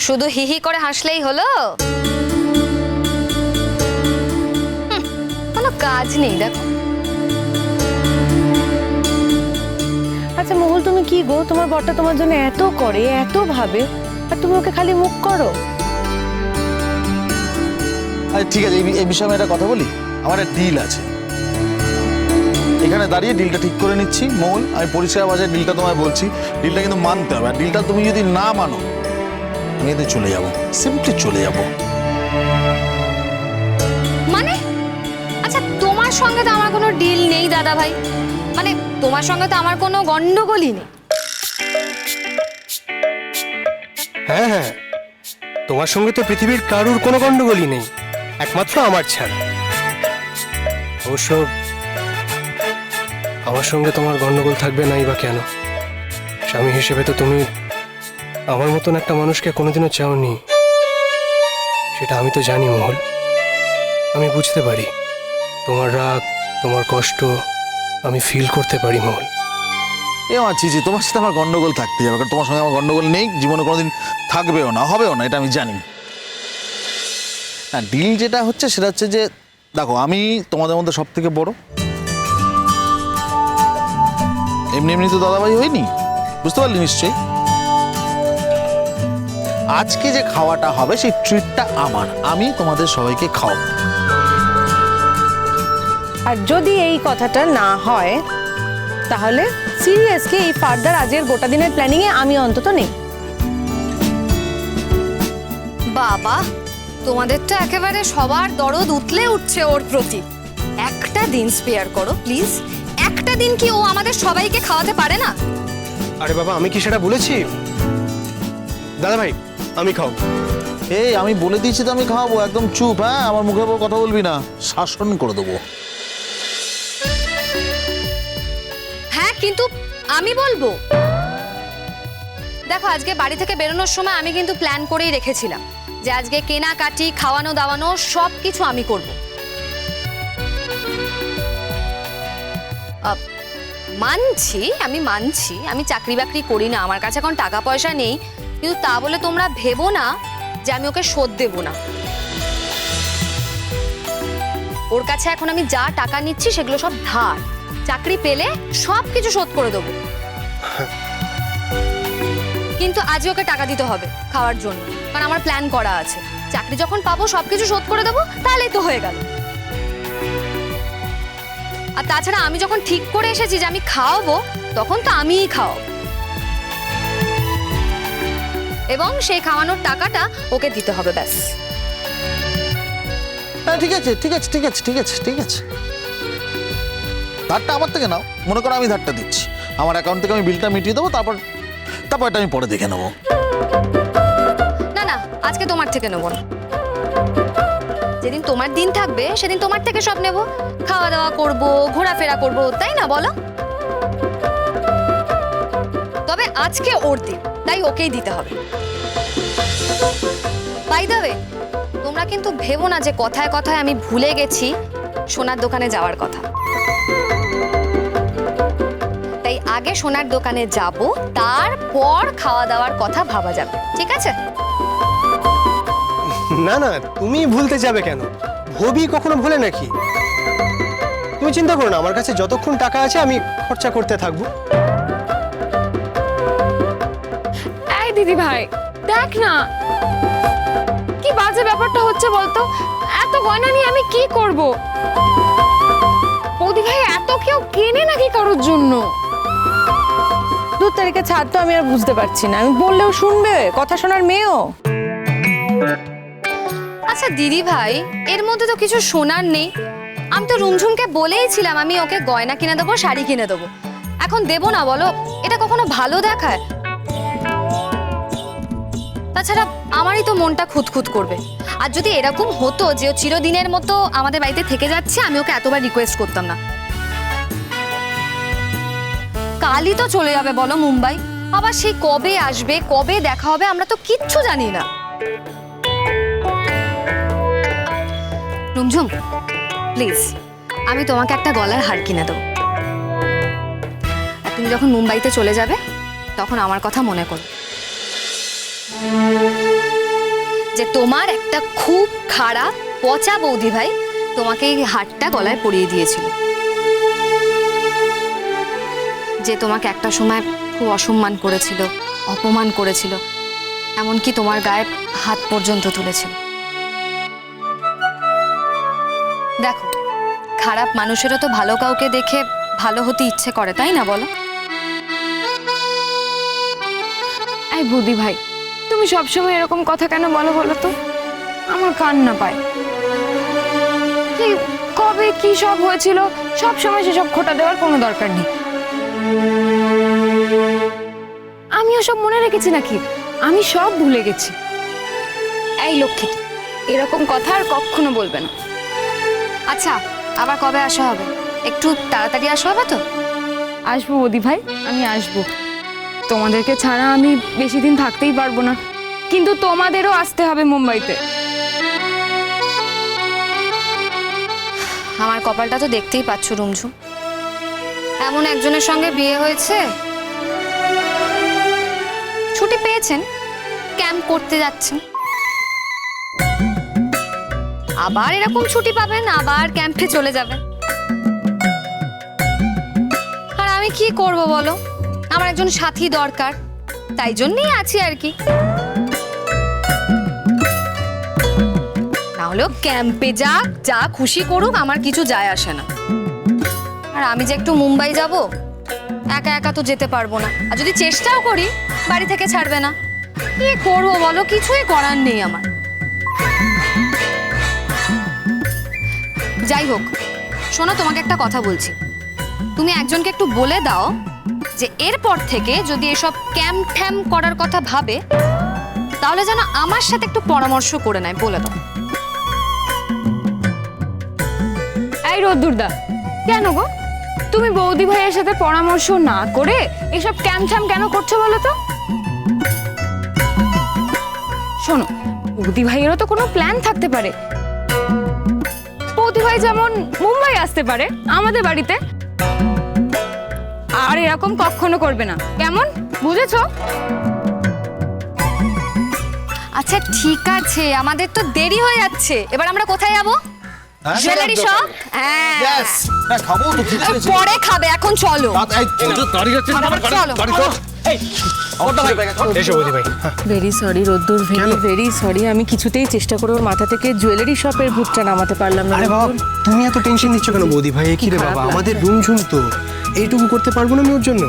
শুধু হিহি করে হাসলেই হলো? কোনো কাজ নেই দেখো। আচ্ছা মহুল, তুমি কি গো, তোমার বরটা তোমার জন্য এত করে, এত ভাবে, আর তুমি ওকে খালি মুখ করো। আরে ঠিক আছে, এই বিষয়ে আমি একটা কথা বলি। আমার একটা ডিল আছে, এখানে দাঁড়িয়ে ডিলটা ঠিক করে নিচ্ছি। মহুল, আমি পরিষেবা বাজার ডিলটা তোমায় বলছি, ডিলটা কিন্তু মানতে হবে। আর ডিলটা তুমি যদি না মানো, আমি এতে চলে যাব, সিম্পলি চলে যাব। মানে আচ্ছা, তোমার সঙ্গে তো আমার কোনো ডিল নেই দাদা ভাই, মানে তোমার সঙ্গে তো আমার কোনো গন্ডগোলই নেই। হ্যাঁ হ্যাঁ, তোমার সঙ্গে তো পৃথিবীর কারুর কোনো গন্ডগোলই নেই, একমাত্র আমার ছাড়া। অবশ্য আমার সঙ্গে তোমার গন্ডগোল থাকবে নাই বা কেন? স্বামী হিসেবে তো তুমি আমার মতন একটা মানুষকে কোনোদিনও চাওনি, সেটা আমি তো জানি মহল। আমি বুঝতে পারি তোমার রাগ, তোমার কষ্ট আমি ফিল করতে পারি মহল। এ আমার চিচি, তোমার সাথে আমার গন্ডগোল থাকতে যাবে, কারণ তোমার সঙ্গে আমার গন্ডগোল নেই, জীবনে কোনোদিন থাকবেও না, হবেও না, এটা আমি জানি। না, ডিল যেটা হচ্ছে সেটা হচ্ছে যে দেখো, আমি তোমাদের মধ্যে সব থেকে বড়, এমনি এমনি তো দাদাভাই হয়নি, বুঝতে পারলি নিশ্চয়ই। আজকে যে খাওয়াটা হবে সেই ট্রিটটা আমার, আমি তোমাদের সবাইকে খাওয়াবো। আর যদি এই কথাটা না হয়, তাহলে সিরিয়াসলি এই ফার্দার আজকের গোটা দিনের প্ল্যানিং এ আমি অন্তত নেই। বাবা, তোমাদের তো একেবারে সবার দরদ উতলে উঠছে ওর প্রতি। একটা দিন স্পেয়ার করো প্লিজ, একটা দিন কি ও আমাদের সবাইকে খাওয়াতে পারে না? আরে বাবা, আমি কি সেটা বলেছি? দাদা ভাই, আমি খাও। এই আমি বলে দিয়েছি তো আমি খাওয়াবো, একদম চুপ। হ্যাঁ, আমার মুখের উপর কথা বলবি না, শাসন করে দেবো। হ্যাঁ, কিন্তু আমি বলবো। দেখো, আজকে বাড়ি থেকে বেরোনোর সময় আমি কিন্তু প্ল্যান করেই রেখেছিলাম যে আজকে কেনাকাটি, খাওয়ানো দাওয়ানো সব কিছু আমি করব। মানছি আমি চাকরি বাকরি করি না, আমার কাছে এখন টাকা পয়সা নেই, কিন্তু তা বলে তোমরা ভেবো না যে আমি ওকে শোধ দেবো না। ওর কাছে এখন আমি যা টাকা নিচ্ছি সেগুলো সব ধার, চাকরি পেলে সব কিছু শোধ করে দেবো। কিন্তু আজই ওকে টাকা দিতে হবে খাওয়ার জন্য, কারণ আমার প্ল্যান করা আছে। চাকরি যখন পাবো সবকিছু শোধ করে দেবো, তাহলেই তো হয়ে গেল। আর তাছাড়া আমি যখন ঠিক করে এসেছি যে আমি খাওয়াবো, তখন তো আমিই খাওয়াবো, এবং সেই খাওয়ানোর টাকাটা ওকে দিতে হবে, ব্যাস। হ্যাঁ ঠিক আছে, ঠিক আছে, ঠিক আছে, ঠিক আছে, ঠিক আছে। ধারটা আমার থেকে নাও, মনে করো আমি ধারটা দিচ্ছি, আমার অ্যাকাউন্ট থেকে আমি বিলটা মিটিয়ে দেবো, তারপর এটা আমি পরে দেখে নেবো। না না, আজকে তোমার থেকে নেবো না। যেদিন তোমার দিন থাকবে সেদিন তোমার থেকে সব নেবো, খাওয়া দাওয়া করবো, ঘোরাফেরা করবো, তাই না বলো? তবে আজকে ওর দিন, তাই ওকেই দিতে হবে। বাই দ্য ওয়ে, তোমরা কিন্তু ভেবো না যে কথায় কথায় আমি ভুলে গেছি সোনার দোকানে যাওয়ার কথা। তাই আগে সোনার দোকানে যাব, তারপর খাওয়া দাওয়ার কথা ভাবা যাবে, ঠিক আছে? না না, তুমি ভুলতে যাবে কেন? ভবি কখনো ভুলে নাকি? তুমি চিন্তা করো না, আমার কাছে যতক্ষণ টাকা আছে আমি খরচা করতে থাকবো। এই দিদি ভাই, দেখ না কি বাজে ব্যাপারটা হচ্ছে বলতো। এত গয়না নিয়ে আমি কি করব? বৌদি ভাই, এত কেউ কেনে নাকি কারোর জন্য? 2 তারিখে ছাড় তো আমি আর বুঝতে পারছি না। আমি বললেও শুনবে? কথা শোনার মেয়েও। আচ্ছা দিদি ভাই, এর মধ্যে তো কিছু শোনার নেই। আমি তো রুমঝুমকে বলেইছিলাম আমি ওকে গয়না কিনে দেবো, শাড়ি কিনে দেবো। এখন দেবো না বলো? এটা কখনো ভালো দেখায়? তাছাড়া আমারই তো মনটা খুঁতখুত করবে। আর যদি এরকম হতো যে ও চিরদিনের মতো আমাদের বাড়িতে থেকে যাচ্ছে, আমি ওকে এতবার রিকোয়েস্ট করতাম না। কালই তো চলে যাবে বলো মুম্বাই, আবার সেই কবে আসবে, কবে দেখা হবে, আমরা তো কিচ্ছু জানি না। রুমঝুম প্লিজ, আমি তোমাকে একটা গলার হার কিনে দেবো, আর তুমি যখন মুম্বাইতে চলে যাবে তখন আমার কথা মনে করো। যে তোমার একটা খুব খারাপ পচা বৌদি ভাই তোমাকে এই হারটা গলায় পরিয়ে দিয়েছিল, যে তোমাকে একটা সময় খুব অসম্মান করেছিল, অপমান করেছিল, এমনকি তোমার গায়ে হাত পর্যন্ত তুলেছিল। দেখো, খারাপ মানুষেরও তো ভালো কাউকে দেখে ভালো হতে ইচ্ছে করে, তাই না বলো? এই বৌদি ভাই, তুমি সবসময় এরকম কথা কেন বলো বলো তো? আমার কান্না পায়। কি কবে কি সব হয়েছিল সব সময় সেসব খোঁটা দেওয়ার কোনো দরকার নেই। আমিও সব মনে রেখেছি নাকি? আমি সব ভুলে গেছি। এই লক্ষ্মী, এরকম কথা আর কখনো বলবে না। আচ্ছা, আবার কবে আসা হবে? একটু তাড়াতাড়ি আসা হবে তো? আসবো বৌদি ভাই, আমি আসবো। তোমাদেরকে ছাড়া আমি বেশি দিন থাকতেই পারবো না, কিন্তু তোমাদেরও আসতে হবে মুম্বাইতে। আমার কপালটা তো দেখতেই পাচ্ছ রুমঝুম, এমন একজনের সঙ্গে বিয়ে হয়েছে, ছুটি পেয়েছেন, ক্যাম্প করতে যাচ্ছেন, আবার এরকম ছুটি পাবেন, আবার ক্যাম্পে চলে যাবেন। আর আমি কি করব বলো, আমার একজন সাথী দরকার, তাই জন্যই আছি আর কি। না হলেও ক্যাম্পে যাক, যা খুশি করুক, আমার কিছু যায় আসে না। আর আমি যে একটু মুম্বাই যাব, একা একা তো যেতে পারবো না, আর যদি চেষ্টাও করি বাড়ি থেকে ছাড়বে না। কি করবো বলো, কিছুই করার নেই আমার। যাই হোক, শোনো, তোমাকে একটা কথা বলছি, তুমি একজনকে একটু বলে দাও যে এরপর থেকে যদি এসব ক্যাম্প ট্যাম্প করার কথা ভাবে, তাহলে যেন আমার সাথে একটু পরামর্শ করে নেয়, বলে দাও। এই রোদ্দুরদা, কেন গো তুমি বৌদি ভাইয়ের সাথে পরামর্শ না করে এসব ক্যাম্প ট্যাম্প কেন করছো বলো তো? শোনো, বৌদি ভাইয়েরও তো কোনো প্ল্যান থাকতে পারে। বৌদি ভাই যেমন মুম্বাই আসতে পারে আমাদের বাড়িতে, আর এরকম কখনো করবে না, কেমন বুঝেছো? আচ্ছা ঠিক আছে, আমাদের তো দেরি হয়ে যাচ্ছে, এবার আমরা কোথায় যাবো? হ্যাঁ, জুয়েলারি শপ? হ্যাঁ, Yes! হ্যাঁ, খাবো তো, খিদে এই পেয়েছে। পরে খাবে, এখন চলো। চলো। এসো বৌদি ভাই। ভেরি সরি রোদ্দুর, ভেরি সরি। আমি কিছুতেই চেষ্টা করে ওর মাথা থেকে জুয়েলারি শপের ভূতটা নামাতে পারলাম না। আরে বাবা, তুমি এত টেনশন নিচ্ছ কেন বৌদি ভাই? কি রে বাবা, আমাদের রুম ঝুম তো, এইটুকু করতে পারবো না আমি ওর জন্য?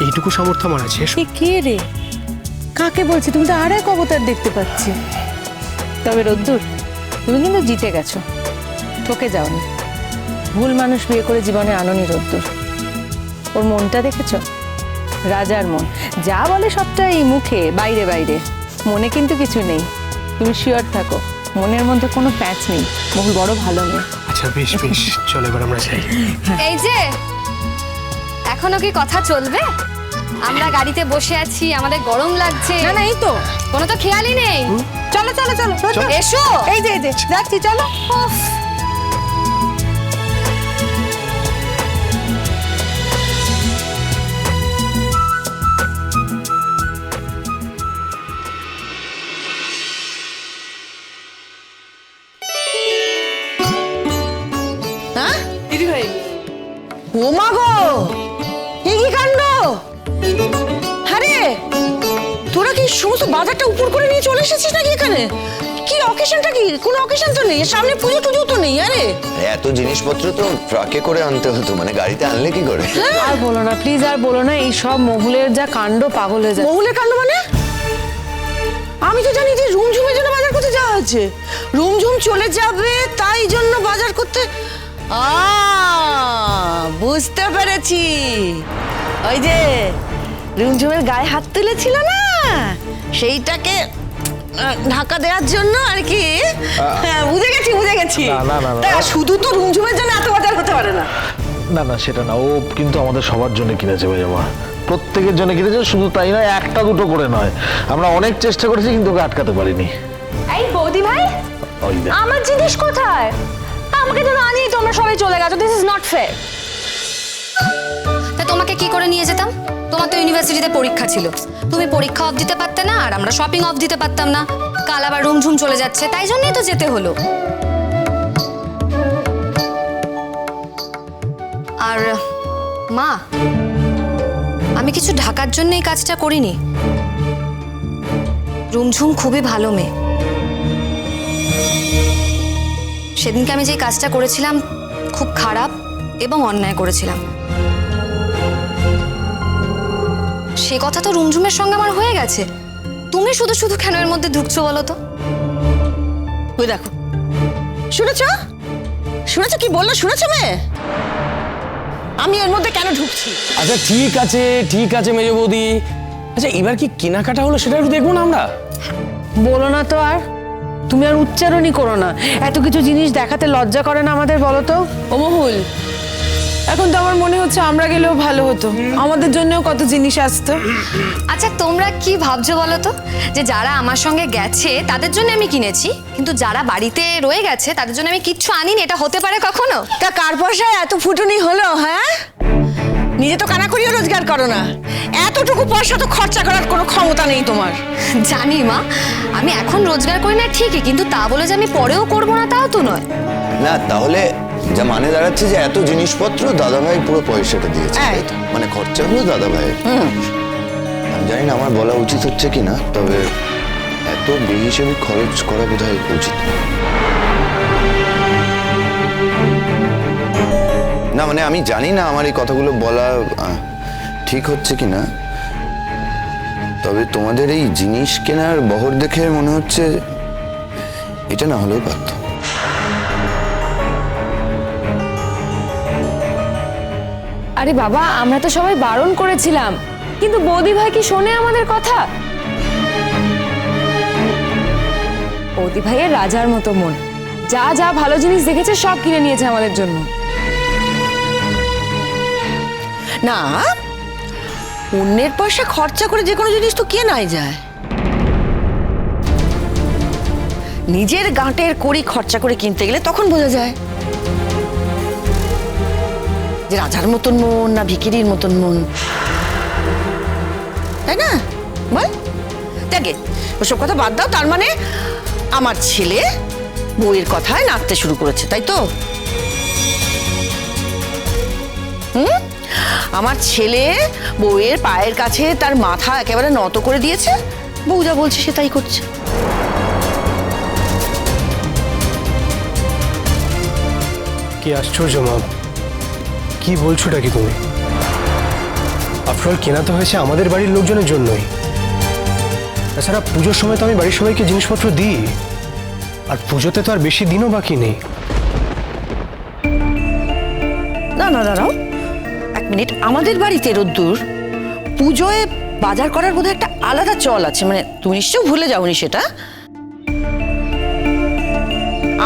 এইটুকু সামর্থ্য আমার আছে। এসো। এ কে রে? কাকে বলছি? তুমি তো আর এক অবতার দেখতে পাচ্ছি। তবে রোদ্দুর, তুমি কিন্তু জিতে গেছো, ঠকে যাওনি। ভুল মানুষ বিয়ে করে জীবনে আনোনি রোদ্দুর। ওর মনটা দেখেছো? রাজার মন, যা বলে সবটাই মুখে, বাইরে বাইরে, মনে কিন্তু কিছু নেই। তুমি শিওর থাকো, মনের মধ্যে কোনো প্যাচ নেই। মহুল বড় ভালো মেয়ে। আচ্ছা বেশ বেশ, চলো এবার আমরা যাই। এই যে, এখনো কি কথা চলবে? আমরা গাড়িতে বসে আছি, আমাদের গরম লাগছে। না না, এই তো কোনো তো খেয়ালই নেই। চলো চলো চলো রোদ্দুর, এসো। এই যে যাচ্ছি, চলো। উফ, ও মা গো, এ কি কাণ্ড! আরে তোরা কি সমস্ত বাজারটা উপর করে নিয়ে চলে এসেছিস নাকি এখানে? কি অকেশনটা কি? কোনো অকেশন তো নেই, সামনে পুজো টুজো তো নেই। আরে এত জিনিসপত্র তো ট্রাকে করে আনতে হতো, মানে গাড়িতে আনলে কি করে? আর বলো না প্লিজ, আর বলো না। এই সব মহুলের যা কাণ্ড, পাগল হয়ে যায়। মহুলের কাণ্ড মানে? আমি তো জানি যে রুমঝুমের জন্য বাজার করতে যাওয়া হচ্ছে। রুমঝুম চলে যাবে তাই জন্য বাজার করতে। বুঝতে পেরেছি, ওই যে রুমঝুমের গায়ে হাত তুলেছিল না, সেইটাকে ঢাকা দেওয়ার জন্য আর কি। হ্যাঁ, বুঝে গেছি। তা শুধু তো রুমঝুমের জন্য এত বাজার হতে পারে না। না না, সেটা না, ও কিন্তু আমাদের সবার জন্য কিনেছে ভাইজামা, প্রত্যেকের জন্য কিনেছে। শুধু তাই নয়, একটা দুটো করে নয়, আমরা অনেক চেষ্টা করেছি কিন্তু ওকে আটকাতে পারিনি। এই বৌদি ভাই, ওই দেখ। আমার জিনিস কোথায়? আমাকে তো না নিয়ে তোমরা সবাই চলে গেছো। This is not fair. তা তোমাকে কি করে নিয়ে যেতাম? তোমার তোমার তো ইউনিভার্সিটিতে পরীক্ষা ছিল, তুমি পরীক্ষা অফ দিতে পারতে না, আর আমরা শপিং অফ দিতে পারতাম না। কাল আবার রুমঝুম চলে যাচ্ছে, তাই জন্যই তো যেতে হলো। আর মা, আমি কিছু ঢাকার জন্য এই কাজটা করিনি। রুমঝুম খুবই ভালো মেয়ে। সেদিনকে আমি যে কাজটা করেছিলাম খুব খারাপ এবং অন্যায় করেছিলাম, সে কথা তো রুমঝুমের সঙ্গে আমার হয়ে গেছে। তুমি শুধু শুধু কেন এর মধ্যে ঢুকছো বলো তো? ওই দেখো, শুনেছো শুনেছো কি বললো? শুনেছো মেয়ে? আমি এর মধ্যে কেন ঢুকছি? আচ্ছা ঠিক আছে মেজ বৌদি। আচ্ছা এবার কি কেনাকাটা হলো সেটা একটু দেখবো না আমরা? বলো না তো, আর তুমি আর উচ্চারণই করো না। এত কিছু জিনিস দেখাতে লজ্জা করে না আমাদের, বলো তো? ও মহুল, এখন তো আমার মনে হচ্ছে আমরা গেলেও ভালো হতো, আমাদের জন্যও কত জিনিস আসতো। আচ্ছা তোমরা কি ভাবছো বলো তো, যে যারা আমার সঙ্গে গেছে তাদের জন্য আমি কিনেছি, কিন্তু যারা বাড়িতে রয়ে গেছে তাদের জন্য আমি কিচ্ছু আনিনি? এটা হতে পারে কখনো? তা কার পয়সায় এত ফুটুনি হলো? হ্যাঁ, নিজে তো কানা করিও রোজগার করো না, এতটুকু পয়সা তো খরচা করার কোনো ক্ষমতা নেই তোমার। জানি মা, আমি এখন রোজগার করি না ঠিকই, কিন্তু তা বলে যে আমি পরেও করবো না তাও তো নয়। না তাহলে যা মানে দাঁড়াচ্ছে যে এত জিনিসপত্র দাদাভাই পুরো পয়সাটা দিয়েছে, তাই তো? মানে খরচা হলো দাদাভাই। আমি জানি না আমার বলা উচিত হচ্ছে কিনা, তবে এত বেহিসেবি খরচ করা বোধহয় উচিত না। না মানে আমি জানি না আমার এই কথাগুলো বলা ঠিক হচ্ছে কিনা, তবে তোমাদের এই জিনিস কেনার বহর দেখে মনে হচ্ছে এটা না হলেও পারত। আরে বাবা, আমরা তো সবাই বারণ করেছিলাম, কিন্তু বৌদি ভাই কি শোনে আমাদের কথা? বৌদি ভাইয়ের রাজার মতো মন, যা যা ভালো জিনিস দেখেছে সব কিনে নিয়েছে আমাদের জন্য। না, অন্যের পয়সা খরচা করে যে কোনো জিনিস তো কেনাই যায়, নিজের গাঁটের কড়ি খরচা করে কিনতে গেলে তখন বোঝা যায় যে রাজার মতন মন না ভিখিরির মতন মন, তাই না? বল দেখে, ওসব কথা বাদ দাও। তার মানে আমার ছেলে বউয়ের কথায় নাচতে শুরু করেছে, তাই তো? আমার ছেলে বউয়ের পায়ের কাছে তার মাথা একেবারে নত করে দিয়েছে, বউ যা বলছে সে তাই করছে। কি আশ্চর্য মা, কি বলছোটা কি তুমি? আফটারঅল কেনা তো হয়েছে আমাদের বাড়ির লোকজনের জন্যই। তাছাড়া পুজোর সময় তো আমি বাড়ির সবাইকে জিনিসপত্র দিই, আর পুজোতে তো আর বেশি দিনও বাকি নেই। না না দাঁড়াও এক মিনিট, আমাদের বাড়িতে রোদ্দুর পুজোয় বাজার করার বোধহয় একটা আলাদা চল আছে, মানে তুমি নিশ্চয়ই ভুলে যাওনি সেটা।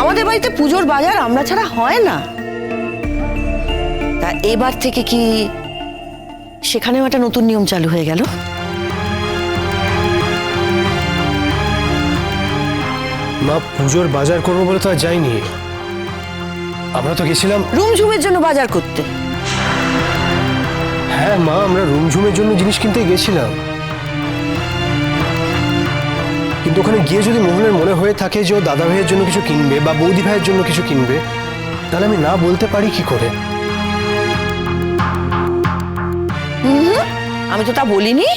আমাদের বাড়িতে পুজোর বাজার আমরা ছাড়া হয় না। তা এবার থেকে কি সেখানেও একটা নতুন নিয়ম চালু হয়ে গেল? মা, পুজোর বাজার করবো বলে তো আর যাইনি, আমরা তো গেছিলাম রুমঝুমের জন্য বাজার করতে। হ্যাঁ মা, আমরা রুমঝুমের জন্য জিনিস কিনতে গেছিলাম, কিন্তু ওখানে গিয়ে যদি মোহনের মনে হয়ে থাকে যে ও দাদা ভাইয়ের জন্য কিছু কিনবে বা বৌদি ভাইয়ের জন্য কিছু কিনবে, তাহলে আমি না বলতে পারি কি করে? আমি তো তা বলিনি।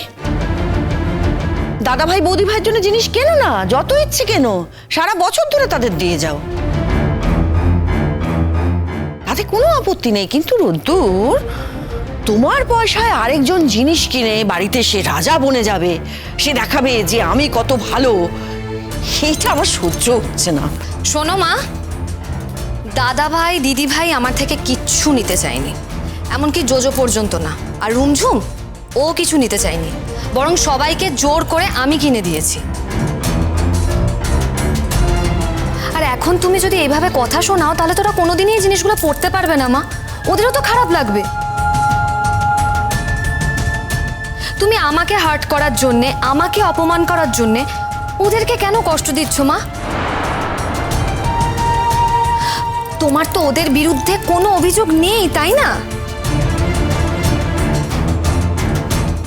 দাদা ভাই বৌদি ভাইয়ের জন্য জিনিস কেনো না, যত ইচ্ছে কেনো, সারা বছর ধরে তাদের দিয়ে যাও, তাতে কোনো আপত্তি নেই। কিন্তু রোদ্দুর, তোমার পয়সায় আরেকজন জিনিস কিনে বাড়িতে সে রাজা বনে যাবে, সে দেখাবে যে আমি কত ভালো, এটা আমার সহ্য হচ্ছে না। শোনো মা, দাদা ভাই দিদি ভাই আমার থেকে কিচ্ছু নিতে চায়নি, এমনকি জোজো পর্যন্ত না। আর রুমঝুম ও কিছু নিতে চায়নি, বরং সবাইকে জোর করে আমি কিনে দিয়েছি। আর এখন তুমি যদি এইভাবে কথা শোনাও, তাহলে তোরা কোনোদিনই এই জিনিসগুলো পড়তে পারবে না মা, ওদেরও তো খারাপ লাগবে। তুমি আমাকে হার্ট করার জন্যে, আমাকে অপমান করার জন্যে ওদেরকে কেন কষ্ট দিচ্ছ মা? তোমার তো ওদের বিরুদ্ধে কোনো অভিযোগ নেই, তাই না?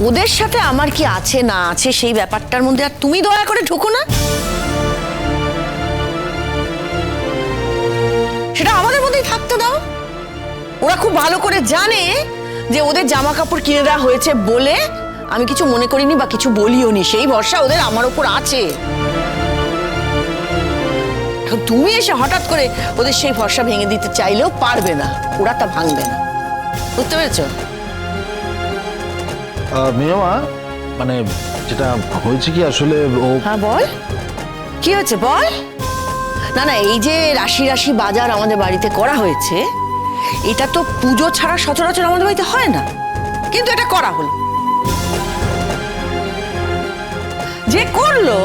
ওদের সাথে আমার কি আছে না আছে সেই ব্যাপারটার মধ্যে আর তুমি দয়া করে ঢুকো না। সেটা আমাদের মধ্যেই থাকতে দাও। ওরা খুব ভালো করে জানে যে ওদের জামা কাপড় কিনে দেওয়া হয়েছে বলে আমি কিছু মনে করিনি বা কিছু বলিও নি, সেই ভরসা ওদের আমার উপর আছে। এখন তুমি এসে হঠাৎ করে ওদের সেই ভরসা ভেঙে দিতে চাইলেও পারবে না, ওরা তা ভাঙবে না। বুঝতে পেরেছো? মেজমা, মানে যেটা হয়েছে কি আসলে ও হ্যাঁ বল, কি হয়েছে বল। না না, এই যে রাশি রাশি বাজার আমাদের বাড়িতে করা হয়েছে, এটা তো পুজো ছাড়া সচরাচর আমাদের বাড়িতে হয় না, কিন্তু এটা করা হলো। যে করলো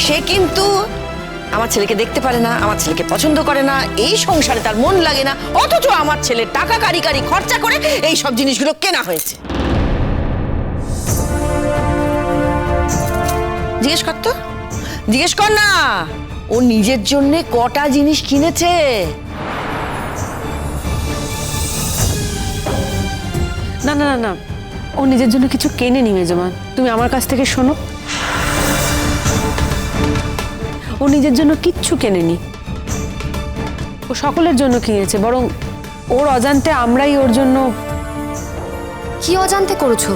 সে কিন্তু আমার ছেলেকে দেখতে পারে না, আমার ছেলেকে পছন্দ করে না, এই সংসারে তার মন লাগে না, অথচ আমার ছেলে টাকা কারি কারি খরচা করে এই সব জিনিসগুলো কেনা হয়েছে। জিজ্ঞেস কর তো, জিজ্ঞেস কর না ও নিজের জন্য কটা জিনিস কিনেছে। না না না না, ও নিজের জন্য কিছু কেনেনি মেজমা, তুমি আমার কাছ থেকে শোনো। ও নিজের জন্য কিচ্ছু কেনেনি, ও সকলের জন্য কিনেছে, বরং ওর অজান্তে আমরাই ওর জন্য। কি অজান্তে করেছো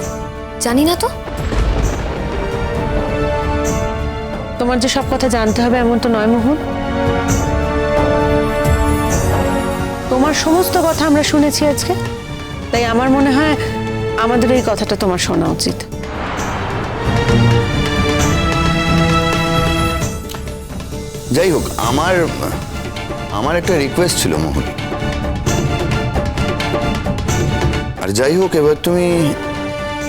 জানি না তো। তোমার যে সব কথা জানতে হবে এমন তো নয় মোহন। তোমার সমস্ত কথা আমরা শুনেছি আজকে, তাই আমার মনে হয় আমাদের এই কথাটা তোমার শোনা উচিত। যাই হোক, আমার একটা রিকোয়েস্ট ছিল মোহন। আর যাই হোক, এবার তুমি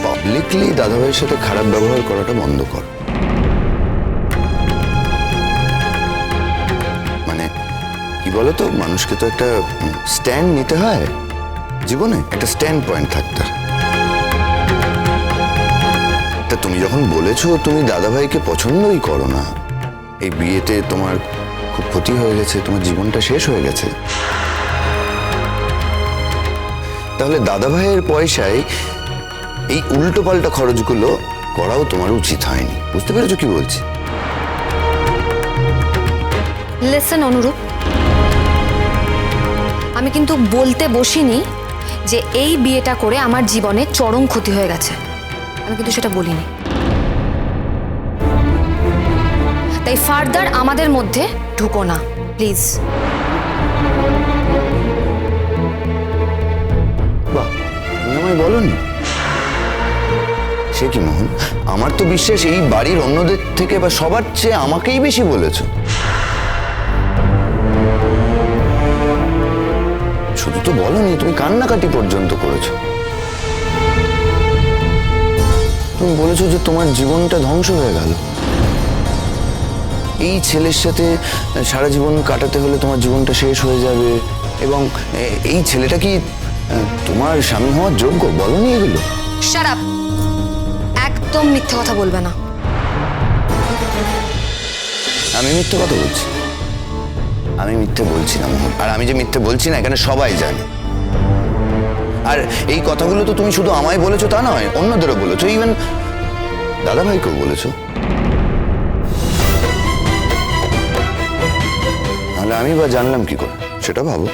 পাবলিকলি দাদাভাইয়ের সাথে খারাপ ব্যবহার করাটা বন্ধ কর। মানে কি বলতো, মানুষকে তো একটা স্ট্যান্ড নিতে হয় জীবনে, একটা স্ট্যান্ড পয়েন্ট থাকতে হয়। তা তুমি যখন বলেছো তুমি দাদাভাইকে পছন্দই করো না, এই বিয়েতে তোমার খুব ক্ষতি হয়ে গেছে, তোমার জীবনটা শেষ হয়ে গেছে, তাহলে দাদাভাইয়ের পয়সায় এই উল্টোপাল্টা খরচগুলো করাও তোমার উচিত হয়নি। বুঝতে পেরেছো কি বলছি? লিসেন অনুরূপ, আমি কিন্তু বলতে বসিনি যে এই বিয়েটা করে আমার জীবনে চরম ক্ষতি হয়ে গেছে, আমি কিন্তু সেটা বলিনি। তাই ফার্দার আমাদের মধ্যে ঢুকো না প্লিজ। বাহ, তুমি আমায় বলোনি? সে কি মোহন, আমার তো বিশ্বাস এই বাড়ির অন্যদের থেকে বা সবার চেয়ে আমাকেই বেশি বলেছো। শুধু তো বলোনি, তুমি কান্নাকাটি পর্যন্ত করেছো। তুমি বলেছো যে তোমার জীবনটা ধ্বংস হয়ে গেল, এই ছেলের সাথে সারা জীবন কাটাতে হলে তোমার জীবনটা শেষ হয়ে যাবে, এবং এই ছেলেটা কি তোমার স্বামী হওয়ার যোগ্য? বলোনি এগুলো? শাট আপ, একদম মিথ্যে কথা বলবে না। আমি মিথ্যে কথা বলছি? আমি মিথ্যে বলছি না মোহন, আর আমি যে মিথ্যে বলছি না এখানে সবাই জানে। আর এই কথাগুলো তো তুমি শুধু আমায় বলেছো তা নয়, অন্যদেরও বলেছো, ইভেন দাদাভাইকেও বলেছো। নাহলে আমি বা জানলাম কি করে সেটা ভাবো।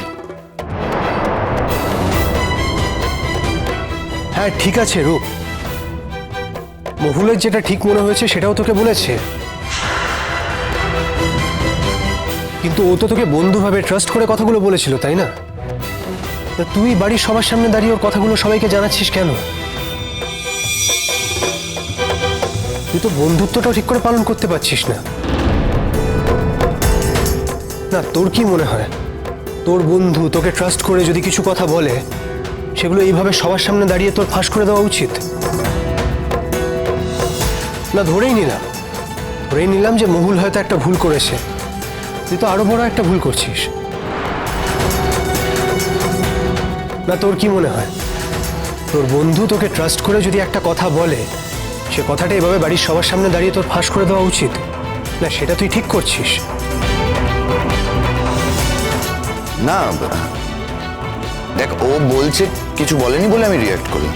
হ্যাঁ ঠিক আছে রূপ, মহুলের যেটা ঠিক মনে হয়েছে সেটাও তোকে বলেছে, কিন্তু ও তো তোকে বন্ধুভাবে ট্রাস্ট করে কথাগুলো বলেছিল, তাই না? তা তুই বাড়ির সবার সামনে দাঁড়িয়ে ওর কথাগুলো সবাইকে জানাচ্ছিস কেন? তুই তো বন্ধুত্বটাও ঠিক করে পালন করতে পারছিস না। না, তোর কি মনে হয় তোর বন্ধু তোকে ট্রাস্ট করে যদি কিছু কথা বলে সেগুলো এইভাবে সবার সামনে দাঁড়িয়ে তোর ফাঁস করে দেওয়া উচিত? না, ধরেই নিলাম যে মহুল হয়তো একটা ভুল করেছে, তুই তো আরো বড় একটা ভুল করছিস। না, তোর কি মনে হয় তোর বন্ধু তোকে ট্রাস্ট করে যদি একটা কথা বলে সে কথাটা এভাবে বাড়ির সবার সামনে দাঁড়িয়ে তোর ফাঁস করে দেওয়া উচিত? না, সেটা তুই ঠিক করছিস না। দেখ, ও বলছে কিছু বলেনি বলে আমি রিয়াক্ট করলাম।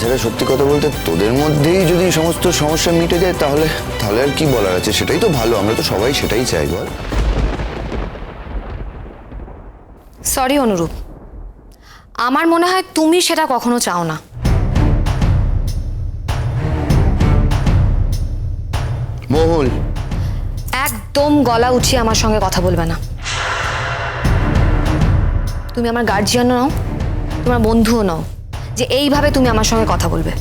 তাছাড়া সত্যি কথা বলতে তোদের মধ্যেই যদি সমস্ত সমস্যা মিটে যায় তাহলে তাহলে আর কি বলার আছে, সেটাই তো ভালো, আমরা তো সবাই সেটাই চাই বল। সরি অনুরূপ, আমার মনে হয় তুমি সেটা কখনো চাও না। মহুল, একদম গলা উঠিয়ে আমার সঙ্গে কথা বলবে না। তুমি আমার গার্জিয়ানও নাও, তোমার বন্ধুও নাও যে এইভাবে তুমি আমার সঙ্গে কথা বলবে।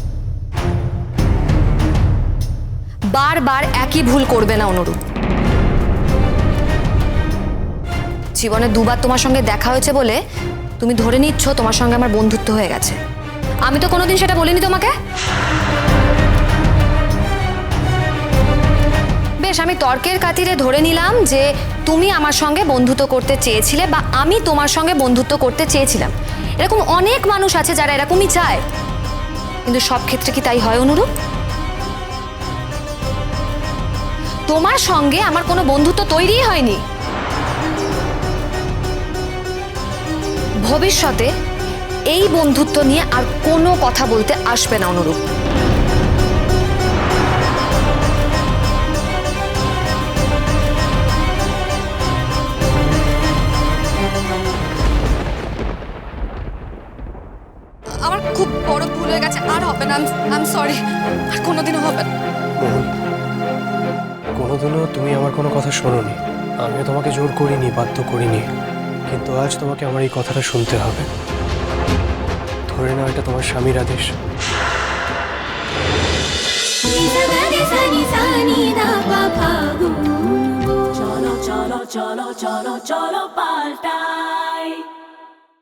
বারবার একই ভুল করবে না অনুরূপ। জীবনে দুবার তোমার সঙ্গে দেখা হয়েছে বলে তুমি ধরে নিচ্ছ তোমার সঙ্গে আমার বন্ধুত্ব হয়ে গেছে। আমি তো কোনোদিন সেটা বলিনি তোমাকে। বেশ, আমি তর্কের খাতিরে ধরে নিলাম যে তুমি আমার সঙ্গে বন্ধুত্ব করতে চেয়েছিলে বা আমি তোমার সঙ্গে বন্ধুত্ব করতে চেয়েছিলাম। এরকম অনেক মানুষ আছে যারা এরকমই চায়, কিন্তু সব ক্ষেত্রে কি তাই হয় অনুরূপ? তোমার সঙ্গে আমার কোনো বন্ধুত্ব তৈরিই হয়নি। ভবিষ্যতে এই বন্ধুত্ব নিয়ে আর কোনো কথা বলতে আসবে না অনুরূপ। আমার খুব বড় ভুল হয়ে গেছে, আর হবে না। আই এম সরি, আর কোনোদিনও হবে না। মোহন, কোনোদিনও তুমি আমার কোনো কথা শোনোনি, আমিও তোমাকে জোর করিনি, বাধ্য করিনি, কিন্তু আজ তোমাকে আমার এই কথাটা শুনতে হবে। ধরে নাও এটা তোমার স্বামীর আদেশ। চলো চলো চলো চলো চলো পাল্টাই।